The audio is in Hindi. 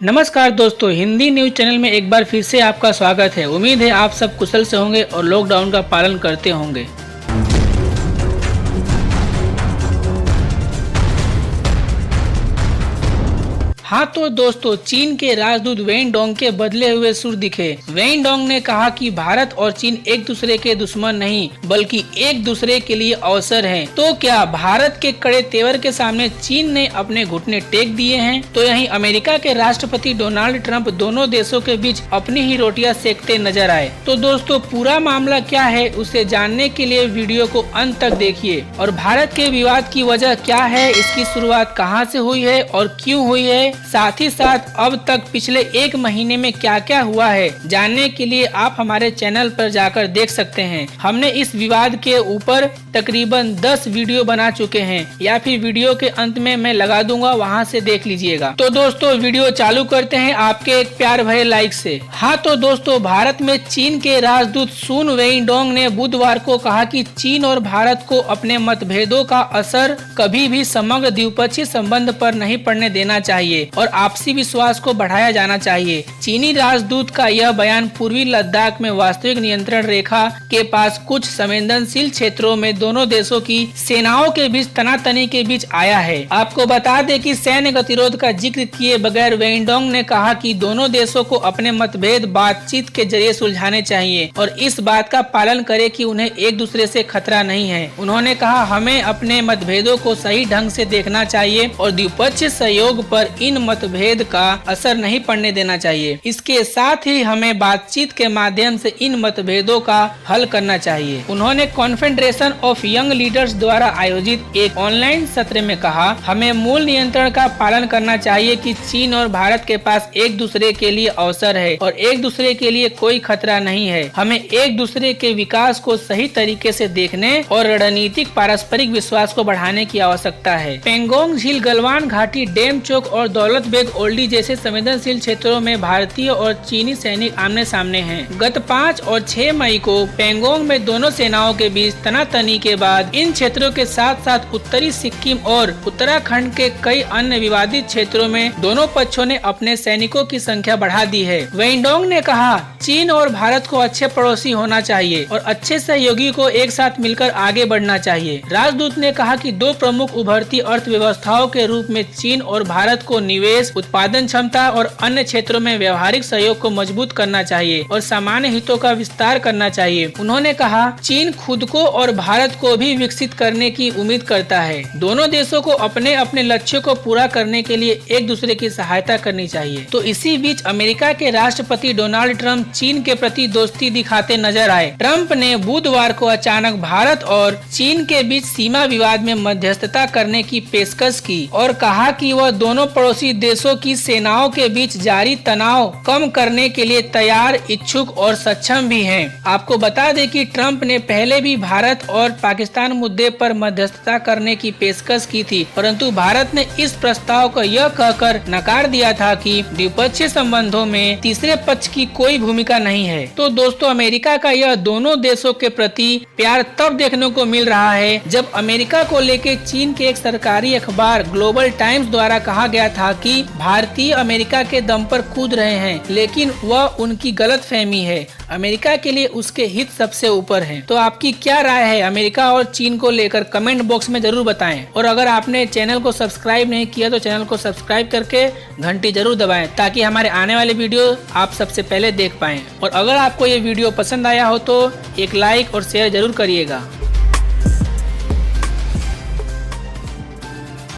नमस्कार दोस्तों, हिंदी न्यूज चैनल में एक बार फिर से आपका स्वागत है। उम्मीद है आप सब कुशल से होंगे और लॉकडाउन का पालन करते होंगे। हाँ तो दोस्तों, चीन के राजदूत वेन डोंग के बदले हुए सुर दिखे। वेन डोंग ने कहा कि भारत और चीन एक दूसरे के दुश्मन नहीं बल्कि एक दूसरे के लिए अवसर हैं। तो क्या भारत के कड़े तेवर के सामने चीन ने अपने घुटने टेक दिए हैं? तो यहीं अमेरिका के राष्ट्रपति डोनाल्ड ट्रंप दोनों देशों के बीच अपनी ही रोटियां सेकते नजर आए। तो दोस्तों, पूरा मामला क्या है उसे जानने के लिए वीडियो को अंत तक देखिए। और भारत के विवाद की वजह क्या है, इसकी शुरुआत कहाँ से हुई है और क्यों हुई है, साथ ही साथ अब तक पिछले एक महीने में क्या क्या हुआ है, जानने के लिए आप हमारे चैनल पर जाकर देख सकते हैं। हमने इस विवाद के ऊपर तकरीबन 10 वीडियो बना चुके हैं, या फिर वीडियो के अंत में मैं लगा दूंगा, वहां से देख लीजिएगा। तो दोस्तों, वीडियो चालू करते हैं आपके एक प्यार भरे लाइक से। हाँ तो दोस्तों, भारत में चीन के राजदूत सुन वेइडोंग ने बुधवार को कहा कि चीन और भारत को अपने मतभेदों का असर कभी भी समग्र द्विपक्षीय संबंध पर नहीं पड़ने देना चाहिए और आपसी विश्वास को बढ़ाया जाना चाहिए। चीनी राजदूत का यह बयान पूर्वी लद्दाख में वास्तविक नियंत्रण रेखा के पास कुछ संवेदनशील क्षेत्रों में दोनों देशों की सेनाओं के बीच तनातनी के बीच आया है। आपको बता दें कि सैन्य गतिरोध का जिक्र किए बगैर वेइडोंग ने कहा कि दोनों देशों को अपने मतभेद बातचीत के जरिए सुलझाने चाहिए और इस बात का पालन करे कि उन्हें एक दूसरे से खतरा नहीं है। उन्होंने कहा, हमें अपने मतभेदों को सही ढंग से देखना चाहिए और द्विपक्षीय सहयोग पर इन मतभेद का असर नहीं पड़ने देना चाहिए। इसके साथ ही हमें बातचीत के माध्यम से इन मतभेदों का हल करना चाहिए। उन्होंने कॉन्फेडरेशन ऑफ यंग लीडर्स द्वारा आयोजित एक ऑनलाइन सत्र में कहा, हमें मूल नियंत्रण का पालन करना चाहिए कि चीन और भारत के पास एक दूसरे के लिए अवसर है और एक दूसरे के लिए कोई खतरा नहीं है। हमें एक दूसरे के विकास को सही तरीके से देखने और रणनीतिक पारस्परिक विश्वास को बढ़ाने की आवश्यकता है। पेंगोंग झील, गलवान घाटी, डेम चौक और दौलत बेग ओल्डी जैसे संवेदनशील क्षेत्रों में भारतीय और चीनी सैनिक आमने सामने हैं। गत 5 और 6 मई को पेंगोंग में दोनों सेनाओं के बीच तनातनी के बाद इन क्षेत्रों के साथ साथ उत्तरी सिक्किम और उत्तराखंड के कई अन्य विवादित क्षेत्रों में दोनों पक्षों ने अपने सैनिकों की संख्या बढ़ा दी है। वेइडोंग ने कहा, चीन और भारत को अच्छे पड़ोसी होना चाहिए और अच्छे सहयोगी को एक साथ मिलकर आगे बढ़ना चाहिए। राजदूत ने कहा कि दो प्रमुख उभरती अर्थव्यवस्थाओं के रूप में चीन और भारत को निवेश, उत्पादन क्षमता और अन्य क्षेत्रों में व्यवहारिक सहयोग को मजबूत करना चाहिए और सामान्य हितों का विस्तार करना चाहिए। उन्होंने कहा, चीन खुद को और भारत को भी विकसित करने की उम्मीद करता है। दोनों देशों को अपने अपने लक्ष्यों को पूरा करने के लिए एक दूसरे की सहायता करनी चाहिए। तो इसी बीच अमेरिका के राष्ट्रपति डोनाल्ड ट्रंप चीन के प्रति दोस्ती दिखाते नजर आए। ट्रंप ने बुधवार को अचानक भारत और चीन के बीच सीमा विवाद में मध्यस्थता करने की पेशकश की और कहा कि वह दोनों पड़ोसी देशों की सेनाओं के बीच जारी तनाव कम करने के लिए तैयार, इच्छुक और सक्षम भी हैं। आपको बता दें कि ट्रंप ने पहले भी भारत और पाकिस्तान मुद्दे पर मध्यस्थता करने की पेशकश की थी, परंतु भारत ने इस प्रस्ताव को यह कहकर नकार दिया था कि द्विपक्षीय संबंधों में तीसरे पक्ष की कोई भूमिका नहीं है। तो दोस्तों, अमेरिका का यह दोनों देशों के प्रति प्यार तब देखने को मिल रहा है जब अमेरिका को लेकर चीन के एक सरकारी अखबार ग्लोबल टाइम्स द्वारा कहा गया था कि भारतीय अमेरिका के दम पर कूद रहे हैं, लेकिन वह उनकी गलतफहमी है। अमेरिका के लिए उसके हित सबसे ऊपर हैं। तो आपकी क्या राय है अमेरिका और चीन को लेकर, कमेंट बॉक्स में जरूर बताएं। और अगर आपने चैनल को सब्सक्राइब नहीं किया तो चैनल को सब्सक्राइब करके घंटी जरूर दबाएं ताकि हमारे आने वाले वीडियो आप सबसे पहले देख पाएं। और अगर आपको ये वीडियो पसंद आया हो तो एक लाइक और शेयर जरूर करिएगा।